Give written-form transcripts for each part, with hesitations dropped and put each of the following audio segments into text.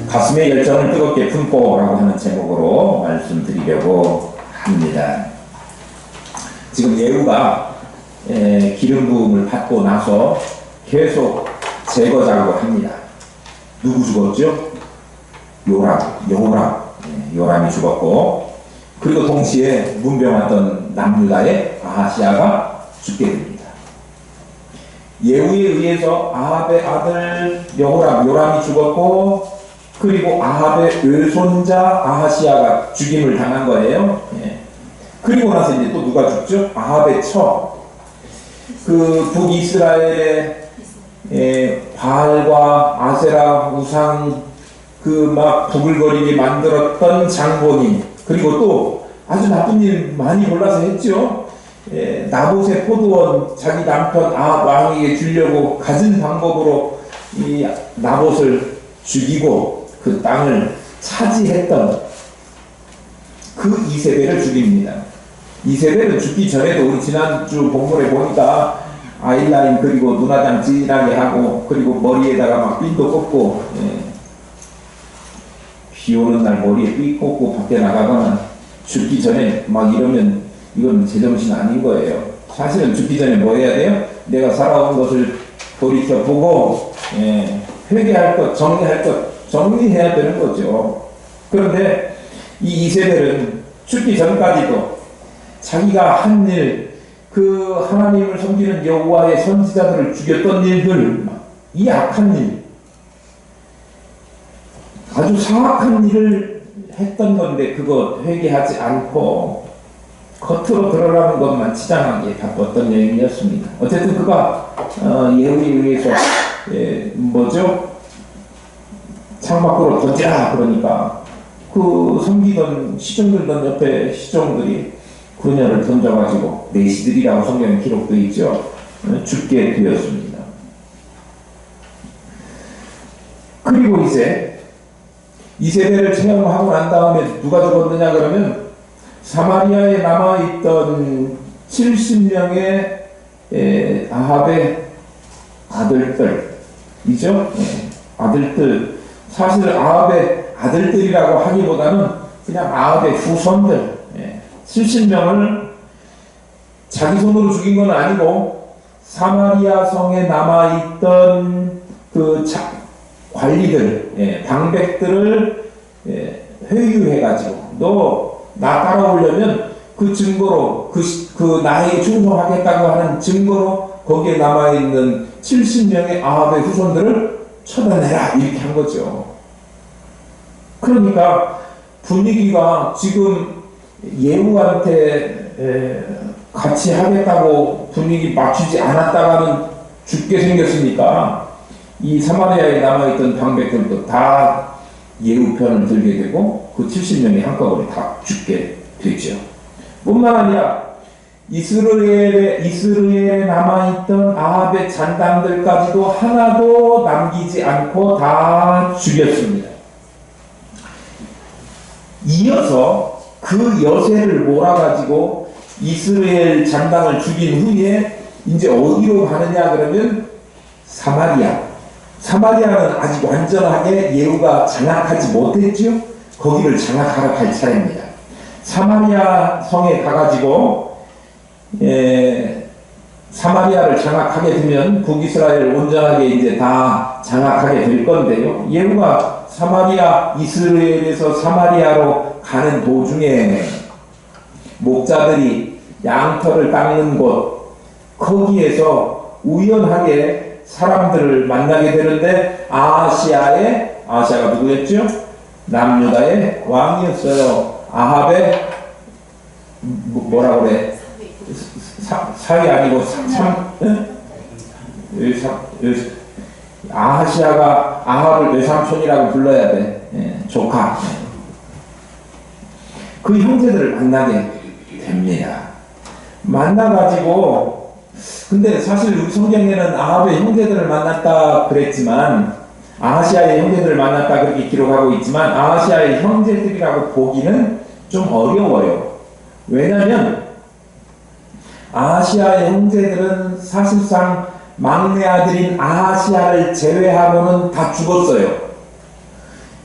가슴의 열정을 뜨겁게 품고라고 하는 제목으로 말씀드리려고 합니다. 지금 예후가 기름 부음을 받고 나서 계속 제거 작업을 합니다. 누구 죽었죠? 요람이 죽었고, 그리고 동시에 문병하던 남유다의 아하시아가 죽게 됩니다. 예후에 의해서 아합의 아들 요람이 죽었고, 그리고 아합의 외손자 아하시아가 죽임을 당한 거예요. 그리고 나서 이제 또 누가 죽죠? 아합의 그 북이스라엘의 바알과 아세라 우상 막 부글거리게 만들었던 장본인, 그리고 또 아주 나쁜 일 많이 골라서 했죠. 나봇의 포도원 자기 남편 아합 왕에게 주려고 가진 방법으로 이 나봇을 죽이고 그 땅을 차지했던 그 이세벨을 죽입니다. 이세벨은 죽기 전에도 우리 지난주 본문에 보니까 아이라인 그리고 눈화장 진하게 하고, 그리고 머리에다가 막 핀도 꽂고, 비 오는 날 머리에 핀 꽂고 밖에 나가거나 죽기 전에 막 이러면 이건 제정신 아닌 거예요. 사실은 죽기 전에 뭐 해야 돼요? 내가 살아온 것을 돌이켜보고 회개할 것, 정리할 것, 정리해야 되는 거죠. 그런데 이 이세벨은 죽기 전까지도 자기가 한 일, 그 하나님을 섬기는 여호와의 선지자들을 죽였던 일들, 이 악한 일, 아주 사악한 일을 했던 건데 그거 회개하지 않고 겉으로 드러나는 것만 치장하기에 바빴던 여인이었습니다. 어쨌든 그가 예후에 의해서 창밖으로 던지라 그러니까 그 섬기던 시종들던 옆에 시종들이 그녀를 던져가지고 내시들이라고 성경에 기록되어 있죠. 죽게 되었습니다. 그리고 이제 이세벨을 체험하고 난 다음에 누가 죽었느냐 그러면 사마리아에 남아있던 70명의 아합의 아들들이죠. 아들들, 사실 아합의 아들들이라고 하기보다는 그냥 아합의 후손들 70명을 자기 손으로 죽인 건 아니고 사마리아 성에 남아있던 그 관리들, 방백들을 회유해가지고 너 나 따라오려면 그 증거로 그 나에게 충성하겠다고 하는 증거로 거기에 남아있는 70명의 아합의 후손들을 처단해라 이렇게 한 거죠. 그러니까 분위기가 지금 예후한테 같이 하겠다고 분위기 맞추지 않았다가는 죽게 생겼으니까 이 사마리아에 남아있던 방백들도 다 예후 편을 들게 되고 그 70명이 한꺼번에 다 죽게 되죠. 뿐만 아니라 이스라엘에 남아있던 아합의 잔당들까지도 하나도 남기지 않고 다 죽였습니다. 이어서 그 여세를 몰아가지고 이스라엘 잔당을 죽인 후에 이제 어디로 가느냐 그러면 사마리아는 아직 완전하게 예후가 장악하지 못했죠. 거기를 장악하러 갈 차례입니다. 사마리아 성에 가가지고 사마리아를 장악하게 되면 북이스라엘 온전하게 이제 다 장악하게 될 건데요. 예후가 이스라엘에서 사마리아로 가는 도중에 목자들이 양털을 닦는 곳, 거기에서 우연하게 사람들을 만나게 되는데 아하시아가 누구였죠? 남유다의 왕이었어요. 아합의 뭐라 그래? 사위 아니고 아하시아가 아합을 외삼촌이라고 불러야 돼. 조카. 그 형제들을 만나게 됩니다. 만나가지고 근데 사실 우리 성경에는 아합의 형제들을 만났다 그랬지만 아하시아의 형제들을 만났다 그렇게 기록하고 있지만 아하시아의 형제들이라고 보기는 좀 어려워요. 왜냐하면 아하시아의 형제들은 사실상 막내 아들인 아하시아를 제외하고는 다 죽었어요.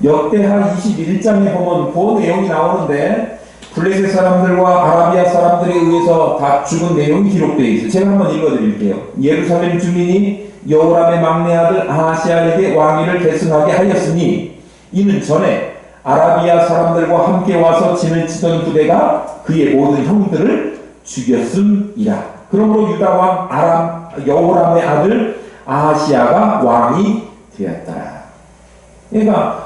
역대하 21장에 보면 그 내용이 나오는데 블레셋 사람들과 아라비아 사람들에 의해서 다 죽은 내용이 기록되어 있어요. 제가 한번 읽어드릴게요. 예루살렘 주민이 여호람의 막내 아들 아하시아에게 왕위를 계승하게 하였으니 이는 전에 아라비아 사람들과 함께 와서 진을 치던 부대가 그의 모든 형들을 죽였음이라. 그러므로 유다 왕 여호람의 아들 아하시아가 왕이 되었더라. 그러니까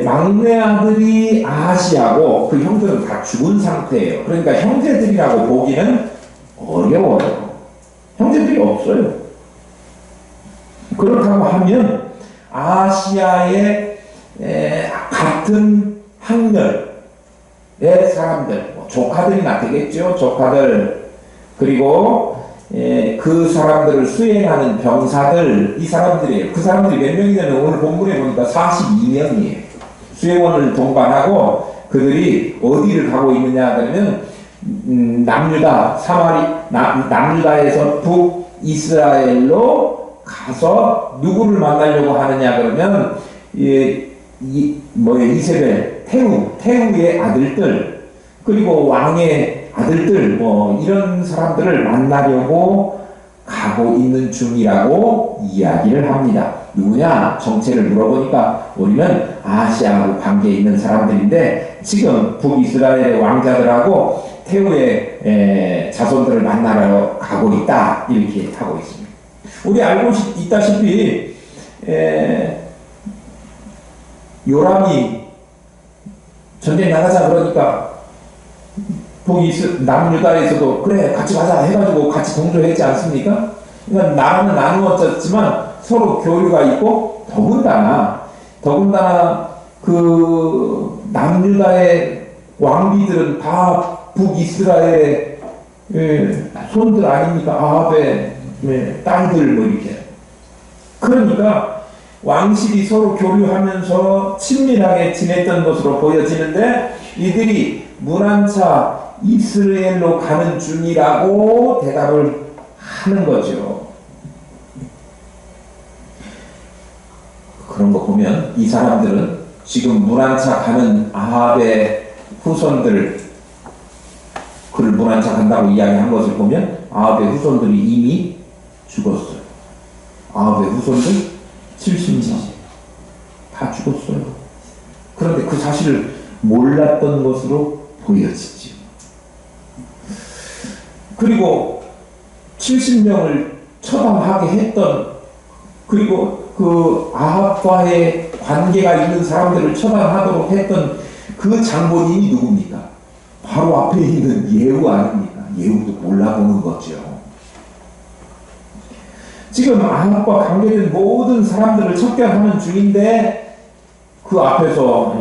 막내 아들이 아하시아고 그 형들은 다 죽은 상태예요. 그러니까 형제들이라고 보기는 어려워요. 형제들이 없어요. 그렇다고 하면 아하시아의 같은 학렬의 사람들, 조카들이나 되겠죠. 조카들, 그리고 그 사람들을 수행하는 병사들, 이 사람들이에요. 그 사람들이 몇 명이냐면 오늘 본문에 보니까 42명이에요. 수행원을 동반하고 그들이 어디를 가고 있느냐 그러면 남유다, 남유다에서 북이스라엘로 가서 누구를 만나려고 하느냐 그러면 이세벨, 태우의 아들들, 그리고 왕의 아들들, 이런 사람들을 만나려고 가고 있는 중이라고 이야기를 합니다. 누구냐? 정체를 물어보니까 우리는 아시아하고 관계에 있는 사람들인데 지금 북이스라엘의 왕자들하고 태우의 자손들을 만나러 가고 있다. 이렇게 하고 있습니다. 우리 알고 있다시피 요람이 전쟁 나가자 그러니까 남유다에서도 그래 같이 가자 해가지고 같이 동조했지 않습니까? 그러니까 나라는 나누어졌지만 서로 교류가 있고 더군다나 그 남유다의 왕비들은 다 북이스라엘의 손들 아닙니까? 아합의 딸들 뭐 이렇게. 그러니까 왕실이 서로 교류하면서 친밀하게 지냈던 것으로 보여지는데 이들이 문안차 이스라엘로 가는 중이라고 대답을 하는 거죠. 그런 거 보면 이 사람들은 지금 문안차 가는 아합의 후손들, 그를 문안차 간다고 이야기한 것을 보면 아합의 후손들이 이미 죽었어요. 아합의 후손들 70명 다 죽었어요. 그런데 그 사실을 몰랐던 것으로 보여지죠. 그리고 70명을 처단하게 했던, 그리고 그 아합과의 관계가 있는 사람들을 처단하도록 했던 그 장본인이 누굽니까? 바로 앞에 있는 예후 아닙니까? 예후도 몰라보는 거죠. 지금 아합과 관계된 모든 사람들을 척결하는 중인데 그 앞에서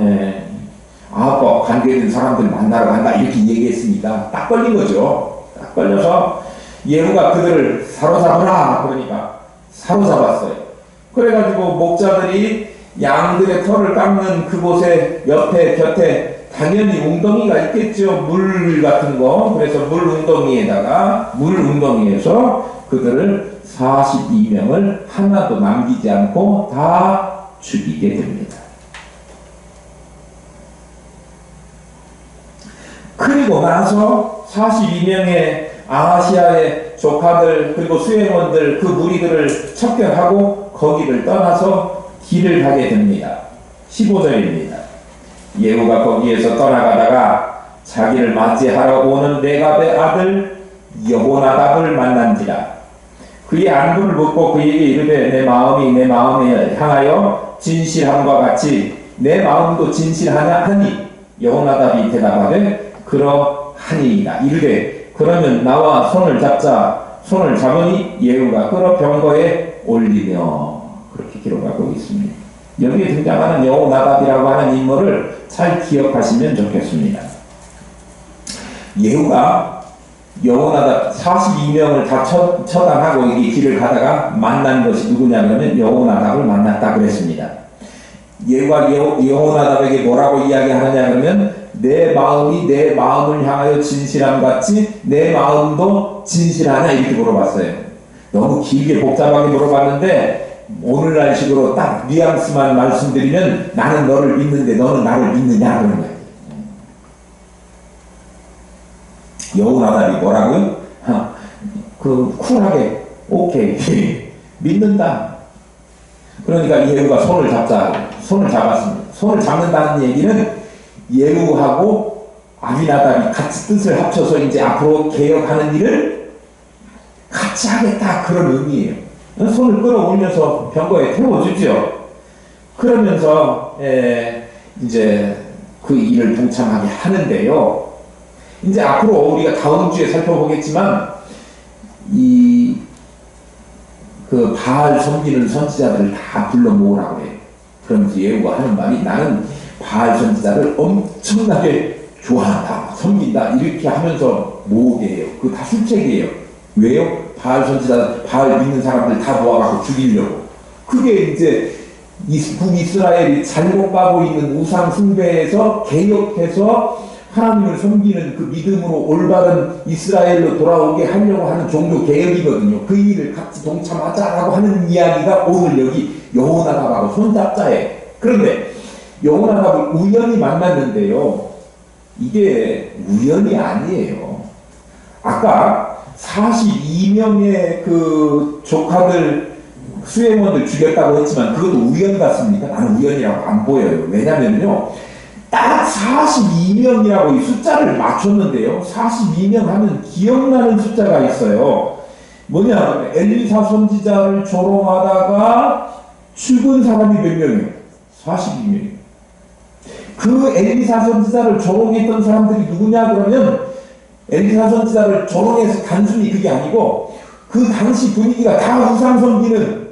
아합과 관계된 사람들 만나러 간다 이렇게 얘기했으니까 딱 걸린 거죠. 딱 걸려서 예후가 그들을 사로잡으라 그러니까 사로잡았어요. 그래가지고 목자들이 양들의 털을 깎는 그곳에 옆에 곁에 당연히 웅덩이가 있겠죠. 물 같은 거. 그래서 물 웅덩이에서 그들을 42명을 하나도 남기지 않고 다 죽이게 됩니다. 그리고 나서 42명의 아하시아의 조카들 그리고 수행원들 그 무리들을 척결하고 거기를 떠나서 길을 가게 됩니다. 15절입니다. 예후가 거기에서 떠나가다가 자기를 맞이하러 오는 레갑의 아들 여호나답을 만난지라. 그의 안부를 묻고 그에게 이르되 내 마음에 향하여 진실함과 같이 내 마음도 진실하냐 하니 여호나답이 대답하되 그러하니이다. 이르되 그러면 나와 손을 잡으니 예후가 끌어 병거에 올리며. 그렇게 기록하고 있습니다. 여기에 등장하는 여호나답이라고 하는 인물을 잘 기억하시면 좋겠습니다. 예후가 여호나답 42명을 다 처단하고 이 길을 가다가 만난 것이 누구냐 그러면 여호나답을 만났다 그랬습니다. 예후가 여호나답에게 뭐라고 이야기하느냐 그러면 내 마음이 내 마음을 향하여 진실함 같이 내 마음도 진실하냐 이렇게 물어봤어요. 너무 길게 복잡하게 물어봤는데 오늘날식으로 딱 뉘앙스만 말씀드리면 나는 너를 믿는데 너는 나를 믿느냐 그런 거예요. 여호나답이 뭐라고요? 그 쿨하게 오케이 믿는다. 그러니까 예후가 손을 잡았습니다. 손을 잡는다는 얘기는 예후하고 아비나답이 같이 뜻을 합쳐서 이제 앞으로 개혁하는 일을 같이 하겠다 그런 의미예요. 손을 끌어올려서 병거에 태워주죠. 그러면서 이제 그 일을 동참하게 하는데요. 이제 앞으로 우리가 다음 주에 살펴보겠지만 그 바알 섬기는 선지자들을 다 불러 모으라고 해요. 그러면서 예후가 하는 말이 나는 바알 선지자를 엄청나게 좋아한다, 섬긴다 이렇게 하면서 모으게 해요. 그거 다 술책이에요. 왜요? 바알 선지자, 바알 믿는 사람들 다 모아가지고 죽이려고. 그게 이제 북이스라엘이 잘못 가고 있는 우상 숭배에서 개혁해서 하나님을 섬기는 그 믿음으로 올바른 이스라엘로 돌아오게 하려고 하는 종교 개혁이거든요. 그 일을 같이 동참하자라고 하는 이야기가 오늘 여기 여호나답하고 손잡자예요. 그런데 여호나답을 우연히 만났는데요. 이게 우연이 아니에요. 아까 42명의 그 조카들 수행원들 죽였다고 했지만 그것도 우연 같습니까? 나는 우연이라고 안 보여요. 왜냐면요. 딱 42명이라고 이 숫자를 맞췄는데요. 42명 하면 기억나는 숫자가 있어요. 뭐냐? 엘리사 선지자를 조롱하다가 죽은 사람이 몇 명이에요? 42명이에요. 그 엘리사 선지자를 조롱했던 사람들이 누구냐 그러면 엘리사 선지자를 조롱해서 단순히 그게 아니고 그 당시 분위기가 다 우상 섬기는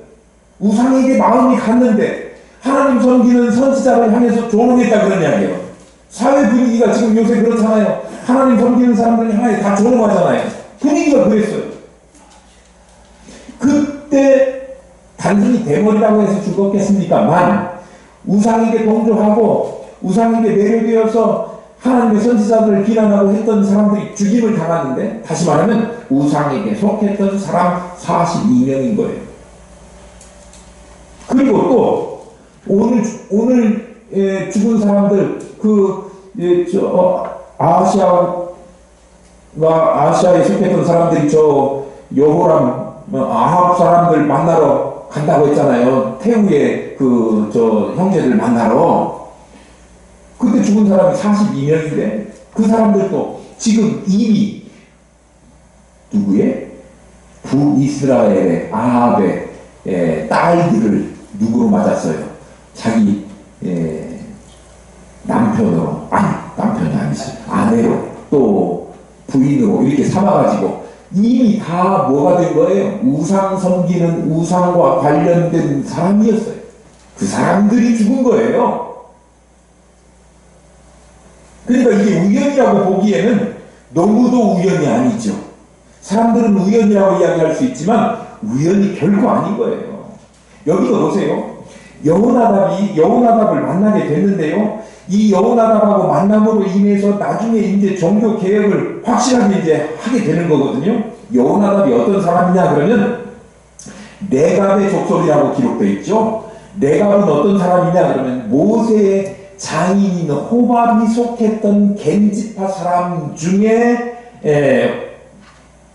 우상에게 마음이 갔는데 하나님 섬기는 선지자를 향해서 조롱했다 그런 이야기예요. 사회 분위기가 지금 요새 그렇잖아요. 하나님 섬기는 사람들 향해 다 조롱하잖아요. 분위기가 그랬어요. 그때 단순히 대머리라고 해서 죽었겠습니까만 우상에게 동조하고 우상에게 매료되어서 하나님의 선지자들을 비난하고 했던 사람들이 죽임을 당하는데 다시 말하면 우상에게 속했던 사람 42명인 거예요. 그리고 또 오늘 죽은 사람들 아시아에 속했던 사람들이 저 여호람 아합 사람들 만나러 간다고 했잖아요. 태우의 저 형제들 만나러. 그때 죽은 사람이 42명인데 그 사람들도 지금 이미 누구의? 북이스라엘의 아합의 딸들을 누구로 맞았어요? 자기 남편으로, 남편이 아니지, 아내로 또 부인으로 이렇게 삼아가지고 이미 다 뭐가 된 거예요? 우상 섬기는 우상과 관련된 사람이었어요. 그 사람들이 죽은 거예요. 그러니까 이게 우연이라고 보기에는 너무도 우연이 아니죠. 사람들은 우연이라고 이야기할 수 있지만 우연이 결코 아닌 거예요. 여기가 보세요. 여호나답을 만나게 됐는데요. 이 여호나답하고 만남으로 인해서 나중에 이제 종교 개혁을 확실하게 이제 하게 되는 거거든요. 여호나답이 어떤 사람이냐 그러면 네갑의 족속이라고 기록되어 있죠. 네갑은 어떤 사람이냐 그러면 모세의 장인인 호밥이 속했던 겐지파 사람 중에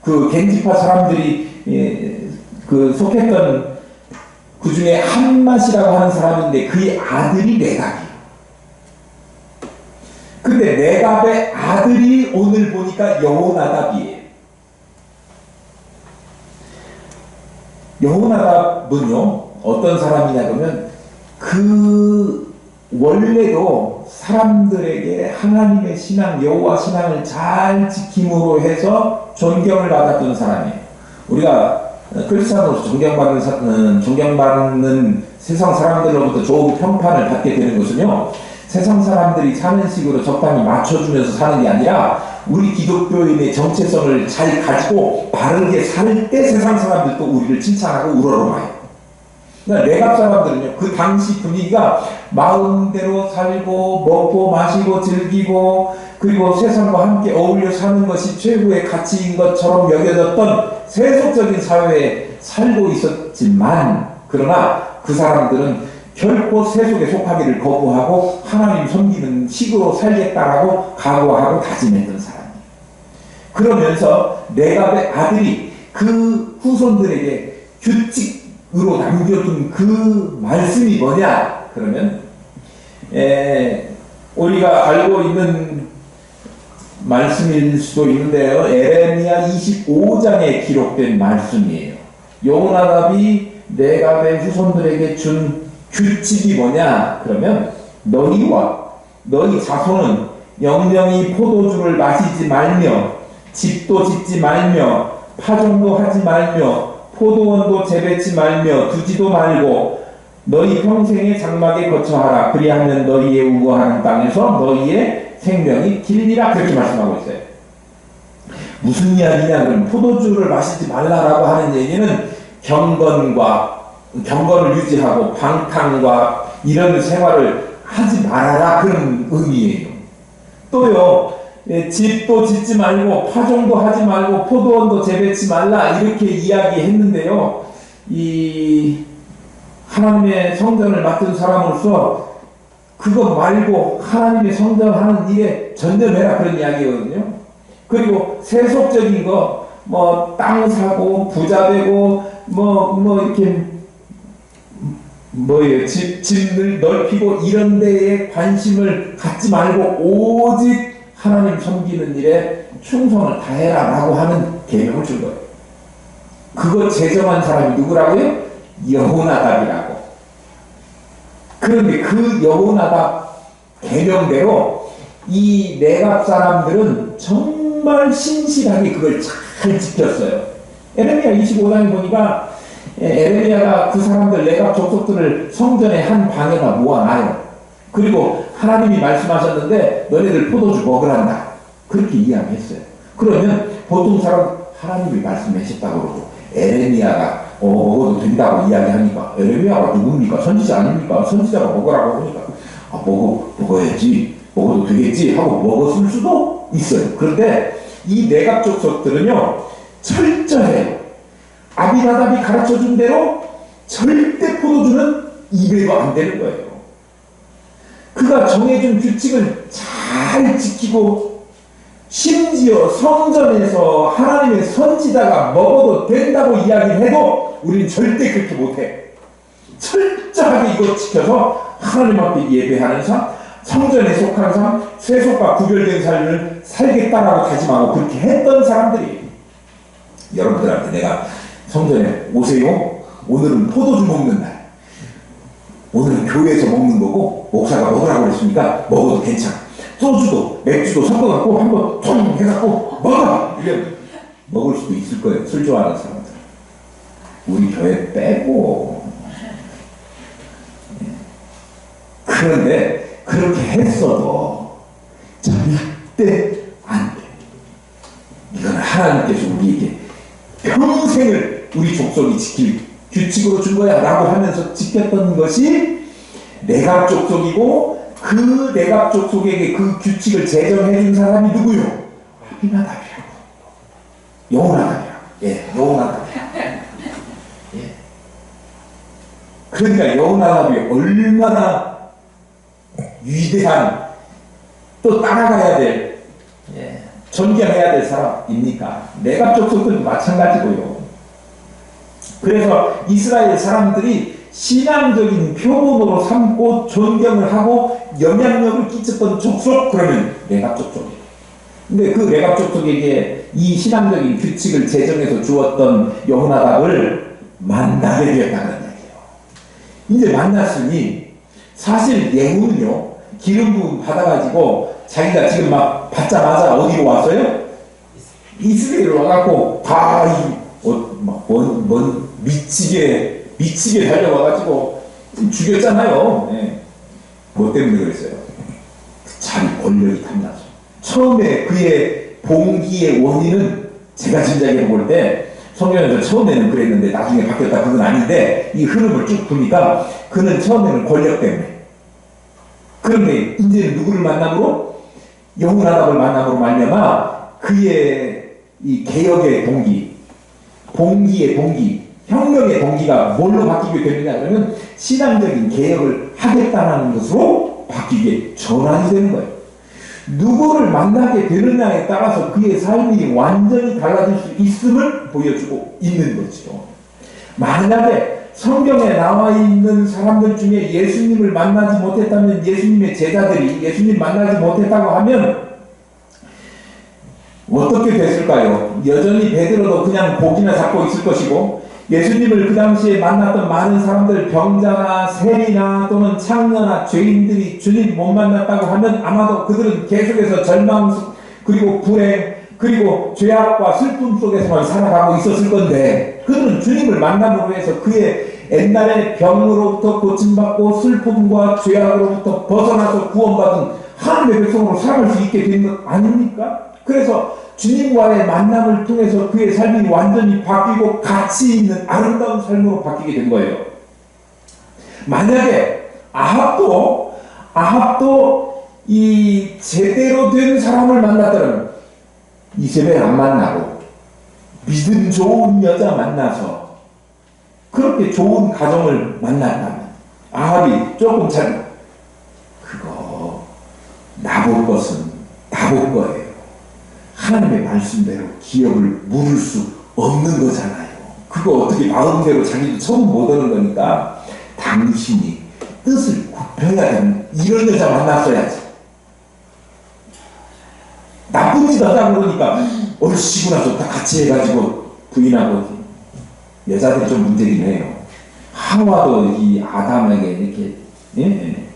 그 겐지파 사람들이 속했던 그 중에 한맛이라고 하는 사람인데 그의 아들이 네갑이에요. 근데 네갑의 아들이 오늘 보니까 여호나답이에요. 여호나답은요 어떤 사람이냐 그러면 원래도 사람들에게 하나님의 신앙, 여호와 신앙을 잘 지킴으로 해서 존경을 받았던 사람이에요. 우리가 크리스찬으로서 존경받는 세상 사람들로부터 좋은 평판을 받게 되는 것은요, 세상 사람들이 사는 식으로 적당히 맞춰주면서 사는 게 아니라 우리 기독교인의 정체성을 잘 가지고 바르게 살 때 세상 사람들도 우리를 칭찬하고 우러러봐요. 그러니까 레갑 사람들은요, 그 당시 분위기가 마음대로 살고 먹고 마시고 즐기고 그리고 세상과 함께 어울려 사는 것이 최고의 가치인 것처럼 여겨졌던 세속적인 사회에 살고 있었지만 그러나 그 사람들은 결코 세속에 속하기를 거부하고 하나님 섬기는 식으로 살겠다라고 각오하고 다짐했던 사람이에요. 그러면서 레갑의 아들이 그 후손들에게 규칙으로 남겨둔 그 말씀이 뭐냐? 그러면 우리가 알고 있는 말씀일 수도 있는데요. 에레미야 25장에 기록된 말씀이에요. 여호나답이 레갑의 후손들에게 준 규칙이 뭐냐? 그러면 너희와 너희 자손은 영영이 포도주를 마시지 말며 집도 짓지 말며 파종도 하지 말며 포도원도 재배치 말며 두지도 말고 너희 평생의 장막에 거처하라. 그리하면 너희의 우거하는 땅에서 너희의 생명이 길리라. 그렇게 말씀하고 있어요. 무슨 이야기냐? 그러면 포도주를 마시지 말라라고 하는 얘기는 경건을 유지하고 방탕과 이런 생활을 하지 말아라, 그런 의미예요. 또요, 집도 짓지 말고 파종도 하지 말고 포도원도 재배치 말라, 이렇게 이야기했는데요. 이 하나님의 성전을 맡은 사람으로서 그거 말고 하나님의 성전 하는 일에 전념해라, 그런 이야기거든요. 그리고 세속적인 거, 뭐 땅 사고 부자 되고 이렇게 집을 넓히고 이런 데에 관심을 갖지 말고 오직 하나님 섬기는 일에 충성을 다해라 라고 하는 계명을 준 거예요. 그거 제정한 사람이 누구라고요? 여호나답이라고. 그런데 그 여호나답 계명대로 이 레갑 사람들은 정말 신실하게 그걸 잘 지켰어요. 에레미야 25장에 보니까 에레미야가 그 사람들 레갑 족속들을 성전의 한 방에다 모아놔요. 그리고 하나님이 말씀하셨는데 너네들 포도주 먹으란다, 그렇게 이야기했어요. 그러면 보통 사람 하나님이 말씀하셨다고 그러고 에레미야가 먹어도 된다고 이야기하니까 에레미야가 누굽니까? 선지자 아닙니까? 선지자가 먹으라고 하니까 먹어야지, 먹어도 되겠지 하고 먹었을 수도 있어요. 그런데 이 레갑 족속들은요 철저해요. 아비나답이 가르쳐준 대로 절대 포도주는 입에도 안 되는 거예요. 그가 정해준 규칙을 잘 지키고 심지어 성전에서 하나님의 선지자가 먹어도 된다고 이야기를 해도 우리는 절대 그렇게 못해. 철저하게 이거 지켜서 하나님 앞에 예배하는 삶, 성전에 속한 삶, 세속과 구별된 삶을 살겠다라고 다짐하고 그렇게 했던 사람들이, 여러분들한테 내가 성전에 오세요. 오늘은 포도주 먹는 날. 오늘은 교회에서 먹는 거고 목사가 먹으라고 그랬으니까 먹어도 괜찮아. 소주도 맥주도 섞어갖고 한번 통 해갖고 먹어! 이러면 먹을 수도 있을 거예요. 술 좋아하는 사람들. 우리 교회 빼고. 그런데 그렇게 했어도 절대 안 돼. 이건 하나님께서 우리에게 평생을 우리 족속이 지킬 규칙으로 준 거야 라고 하면서 지켰던 것이 레갑 족속이고, 그 레갑 족속에게 그 규칙을 제정해 준 사람이 누구요? 아비나답이라고. 여호나답이라고. 예, 여호나답이라고. 예. 그러니까 여호나답이 얼마나 위대한, 또 따라가야 될, 존경해야 될 사람입니까? 레갑 족속들도 마찬가지고요. 그래서 이스라엘 사람들이 신앙적인 표본으로 삼고 존경을 하고 영향력을 끼쳤던 족속, 그러면 레갑 족속이에요. 근데 그 레갑 족속에게 이 신앙적인 규칙을 제정해서 주었던 여호나답을 만나게 되었다는 얘기예요. 이제 만났으니 사실 예후는요, 기름 부음 받아가지고 자기가 지금 막 받자마자 어디로 왔어요? 이스라엘로 와갖고 다 미치게 달려와가지고 죽였잖아요. 네. 뭐 때문에 그랬어요? 자기 권력이 탐나서. 처음에 그의 봉기의 원인은 제가 짐작해 볼 때 성경에서 처음에는 그랬는데 나중에 바뀌었다, 그건 아닌데 이 흐름을 쭉 보니까 그는 처음에는 권력 때문에. 그런데 이제 누구를 만남으로? 여호나답을 만남으로 말미암아 그의 이 개혁의 동기, 봉기의 동기, 혁명의 동기가 뭘로 바뀌게 되느냐 그러면 신앙적인 개혁을 하겠다는 것으로 바뀌게 전환이 되는 거예요. 누구를 만나게 되느냐에 따라서 그의 삶이 완전히 달라질 수 있음을 보여주고 있는 거죠. 만약에 성경에 나와 있는 사람들 중에 예수님을 만나지 못했다면, 예수님의 제자들이 예수님 만나지 못했다고 하면 어떻게 됐을까요? 여전히 베드로도 그냥 고기나 잡고 있을 것이고, 예수님을 그 당시에 만났던 많은 사람들, 병자나 세리나 또는 창녀나 죄인들이 주님 못 만났다고 하면 아마도 그들은 계속해서 절망 그리고 불행 그리고 죄악과 슬픔 속에서만 살아가고 있었을 건데, 그들은 주님을 만남으로 해서 그의 옛날의 병으로부터 고침받고 슬픔과 죄악으로부터 벗어나서 구원받은 하나님의 백성으로 살아갈 수 있게 된 것 아닙니까? 그래서 주님과의 만남을 통해서 그의 삶이 완전히 바뀌고 가치 있는 아름다운 삶으로 바뀌게 된 거예요. 만약에 아합도 이 제대로 된 사람을 만났다면, 이세벨 안 만나고 믿음 좋은 여자 만나서 그렇게 좋은 가정을 만났다면, 아합이 조금 그거 나볼 것은 나볼 거예요. 하나님의 말씀대로 기업을 물을 수 없는 거잖아요. 그거 어떻게 마음대로 자기도 처음 못 하는 거니까 당신이 뜻을 굽혀야 되는 이런 여자 만났어야지. 나쁜 짓 하자고 그러니까 얼씨구 나서 다 같이 해가지고 부인하고. 여자들이 좀 문제긴 해요. 하와도 이 아담에게 이렇게, 예?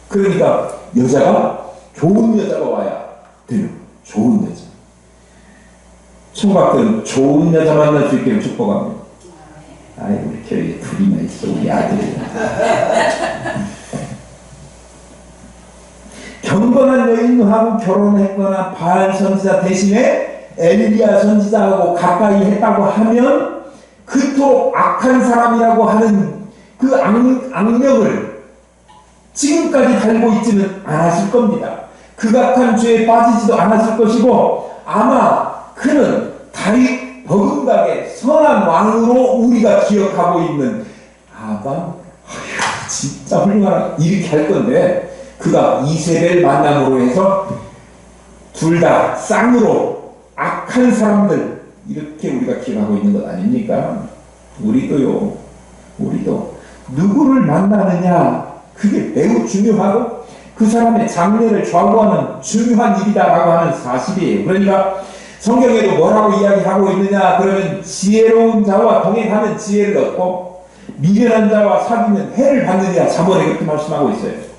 그러니까 여자가 좋은 여자가 와야 돼요. 좋은 여자. 총각들은 좋은 여자 만날 수 있게 축복합니다. 아이, 우리 교회에 둘이나 있어, 우리 아들이. 경건한 여인하고 결혼했거나 바알 선지자 대신에 엘리야 선지자하고 가까이 했다고 하면 그토록 악한 사람이라고 하는 그 악명을 지금까지 달고 있지는 않았을 겁니다. 극악한 죄에 빠지지도 않았을 것이고, 아마 그는 다윗 버금가게 선한 왕으로 우리가 기억하고 있는 아밤, 진짜 훌륭하다 이렇게 할 건데, 그가 이세벨 만남으로 해서 둘 다 쌍으로 악한 사람들 이렇게 우리가 기억하고 있는 것 아닙니까? 우리도 누구를 만나느냐, 그게 매우 중요하고 그 사람의 장래를 좌우하는 중요한 일이다라고 하는 사실이에요. 그러니까 성경에도 뭐라고 이야기하고 있느냐 그러면, 지혜로운 자와 동행하면 지혜를 얻고 미련한 자와 사귀면 해를 받느냐, 잠언에 그렇게 말씀하고 있어요.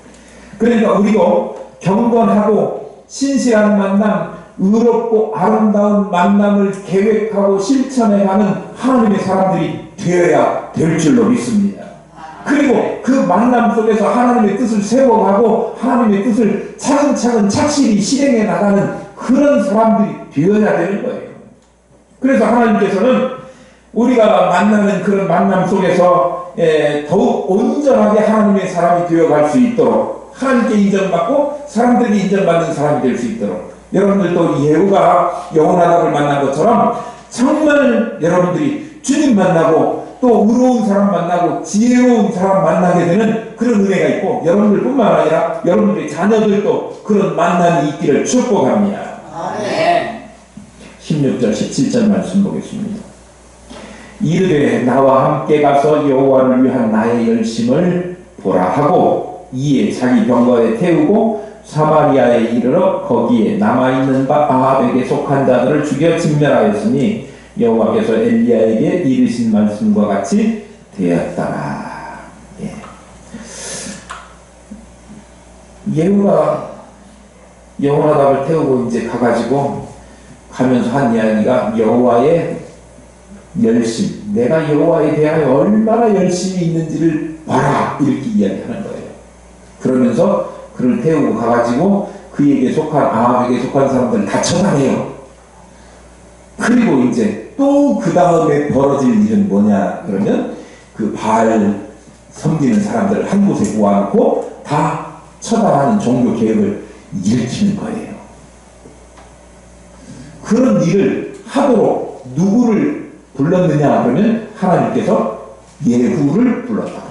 그러니까 우리도 경건하고 신실한 만남, 의롭고 아름다운 만남을 계획하고 실천해가는 하나님의 사람들이 되어야 될 줄로 믿습니다. 그리고 그 만남 속에서 하나님의 뜻을 세워가고 하나님의 뜻을 차근차근 착실히 실행해 나가는 그런 사람들이 되어야 되는 거예요. 그래서 하나님께서는 우리가 만나는 그런 만남 속에서 더욱 온전하게 하나님의 사람이 되어갈 수 있도록, 하나님께 인정받고 사람들이 인정받는 사람이 될 수 있도록, 여러분들도 예후가 여호나답을 만난 것처럼 정말 여러분들이 주님 만나고 또 의로운 사람 만나고 지혜로운 사람 만나게 되는 그런 은혜가 있고, 여러분들뿐만 아니라 여러분들의 자녀들도 그런 만남이 있기를 축복합니다. 아멘. 16절 17절 말씀 보겠습니다. 이르되 나와 함께 가서 여호와를 위한 나의 열심을 보라 하고, 이에 자기 병거에 태우고 사마리아에 이르러 거기에 남아있는 바 아합에게 속한 자들을 죽여 진멸하였으니 여호와께서 엘리야에게 이르신 말씀과 같이 되었더라. 예후가 여호나답을 태우고 이제 가가지고 가면서 한 이야기가 여호와의 열심, 내가 여호와에 대하여 얼마나 열심히 있는지를 봐라, 이렇게 이야기하는 거예요. 그러면서 그를 태우고 가가지고 그에게 속한 아합에게 속한 사람들을 다 처단해요. 그리고 이제 또 그 다음에 벌어질 일은 뭐냐 그러면, 그 바알 섬기는 사람들을 한 곳에 모아놓고 다 처단하는 종교 개혁을 일으키는 거예요. 그런 일을 하도록 누구를 불렀느냐 그러면 하나님께서 예후를 불렀다.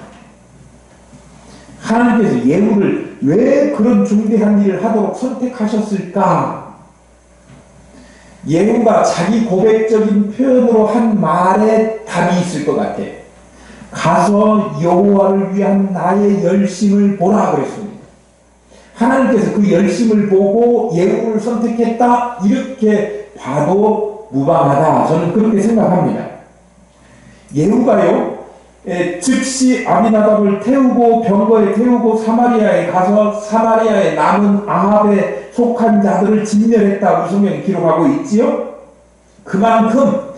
하나님께서 예후를 왜 그런 중대한 일을 하도록 선택하셨을까? 예후가 자기 고백적인 표현으로 한 말에 답이 있을 것 같아. 가서 여호와를 위한 나의 열심을 보라 그랬습니다. 하나님께서 그 열심을 보고 예후를 선택했다 이렇게 봐도 무방하다. 저는 그렇게 생각합니다. 예후가요 즉시 아비나답을 태우고 병거에 태우고 사마리아에 가서 사마리아에 남은 아합에 속한 자들을 진멸했다고 성경이 기록하고 있지요. 그만큼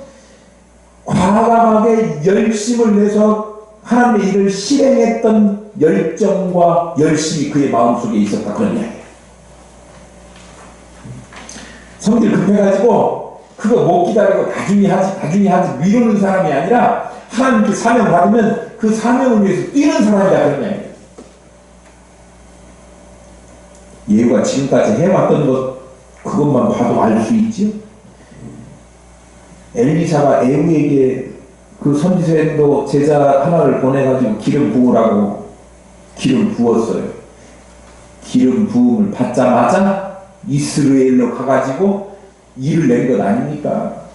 과감하게 열심을 내서 하나님의 일을 실행했던 열정과 열심이 그의 마음속에 있었다 그런 이야기예요. 성질 급해가지고 그거 못 기다리고 나중에 하지 미루는 사람이 아니라 하나님께 사명 받으면 그 사명을 위해서 뛰는 사람이다 그런 이야기예요. 예후가 지금까지 해왔던 것 그것만 봐도 알 수 있지요. 엘리사가 예후에게 그 선지자도 제자 하나를 보내가지고 기름 부으라고 기름 부었어요. 기름 부음을 받자마자 이스라엘로 가가지고 일을 낸 것 아닙니까?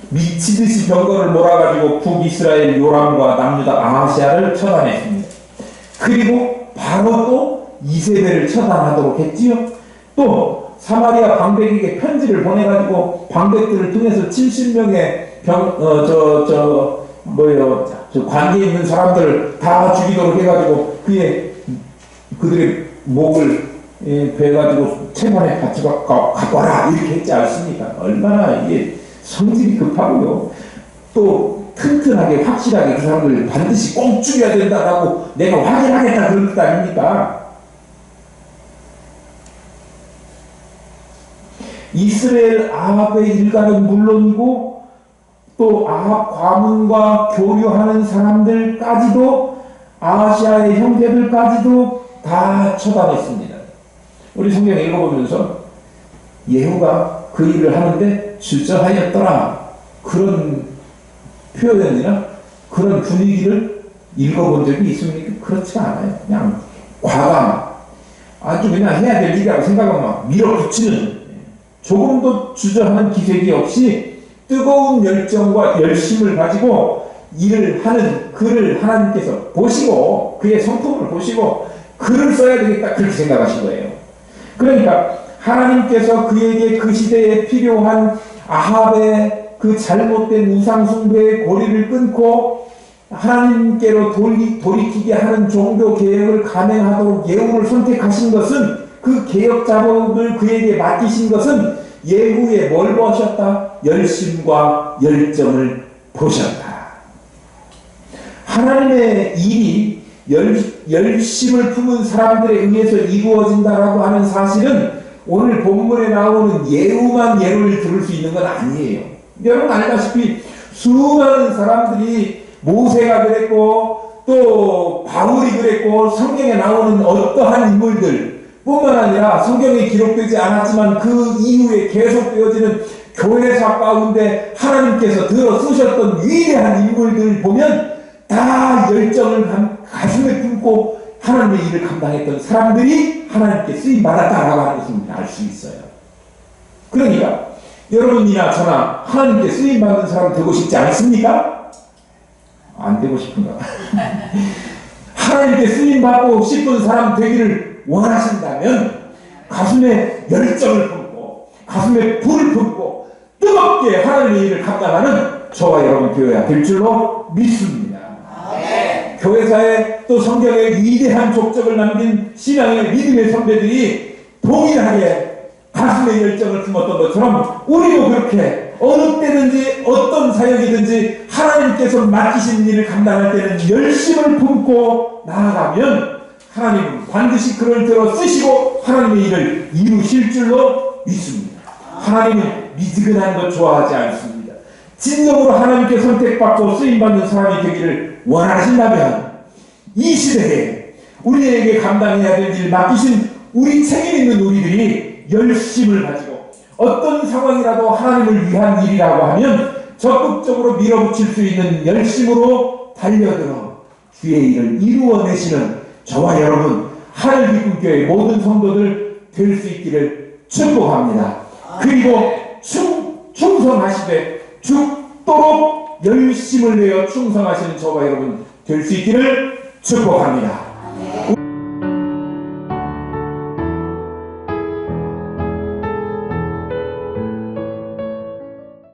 미치듯이 병거를 몰아가지고 북이스라엘 요람과 남유다 아하시아를 처단했습니다. 그리고 바로 또 이세벨을 처단하도록 했지요. 또 사마리아 방백에게 편지를 보내가지고 방백들을 통해서 70명의 관계에 있는 사람들을 다 죽이도록 해가지고 그들의 목을 베가지고 채반에 갖고 와라 이렇게 했지 않습니까? 얼마나 이게 성질이 급하고요. 또 튼튼하게 확실하게 그 사람들 반드시 꼭 죽여야 된다라고 내가 확인하겠다 그런 뜻 아닙니까? 이스라엘 아합의 일가는 물론이고 또 아합 과문과 교류하는 사람들까지도 아시아의 형제들까지도 다 처단했습니다. 우리 성경 읽어보면서 예후가 그 일을 하는데 출전하였더라 그런 표현이나 그런 분위기를 읽어본 적이 있습니까? 그렇지 않아요. 그냥 과감 아주 그냥 해야 될 일이라고 생각하면 막 밀어붙이는 조금도 주저하는 기색이 없이 뜨거운 열정과 열심을 가지고 일을 하는 그를 하나님께서 보시고 그의 성품을 보시고 글을 써야 되겠다 그렇게 생각하신 거예요. 그러니까 하나님께서 그에게 그 시대에 필요한 아합의 그 잘못된 우상숭배의 고리를 끊고 하나님께로 돌이키게 하는 종교 개혁을 감행하도록 예후를 선택하신 것은 그 개혁 작업을 그에게 맡기신 것은 예후에 뭘 보셨다? 열심과 열정을 보셨다. 하나님의 일이 열심을 품은 사람들에 의해서 이루어진다라고 하는 사실은 오늘 본문에 나오는 예후만 예를 들을 수 있는 건 아니에요. 여러분 알다시피 수많은 사람들이 모세가 그랬고 또 바울이 그랬고 성경에 나오는 어떠한 인물들 뿐만 아니라 성경에 기록되지 않았지만 그 이후에 계속되어지는 교회사 가운데 하나님께서 들어 쓰셨던 위대한 인물들 보면 다 열정을 가슴에 품고 하나님의 일을 감당했던 사람들이 하나님께 쓰임받았다라고 하는 것을 알 수 있어요. 그러니까 여러분이나 저나 하나님께 쓰임받는 사람 되고 싶지 않습니까? 안 되고 싶은가? 하나님께 쓰임받고 싶은 사람 되기를 원하신다면 가슴에 열정을 품고 가슴에 불을 품고 뜨겁게 하나님의 일을 감당하는 저와 여러분 교회가 될 줄로 믿습니다. 교회사에 또 성경에 위대한 족적을 남긴 신앙의 믿음의 선배들이 동일하게 가슴에 열정을 품었던 것처럼 우리도 그렇게 어느 때든지 어떤 사역이든지 하나님께서 맡기신 일을 감당할 때는 열심을 품고 나아가면 하나님은 반드시 그를 들어 쓰시고 하나님의 일을 이루실 줄로 믿습니다. 하나님은 미지근한 것 좋아하지 않습니다. 진정으로 하나님께 선택받고 쓰임받는 사람이 되기를 원하신다면 이 시대에 우리에게 감당해야 될 일 맡기신 우리 책임 있는 우리들이 열심을 가지고 어떤 상황이라도 하나님을 위한 일이라고 하면 적극적으로 밀어붙일 수 있는 열심으로 달려들어 주의 일을 이루어내시는 저와 여러분 하늘기쁨교회 모든 성도들 될 수 있기를 축복합니다. 그리고 충성하시되 죽도록 열심을 내어 충성하시는 저와 여러분 될 수 있기를 축복합니다.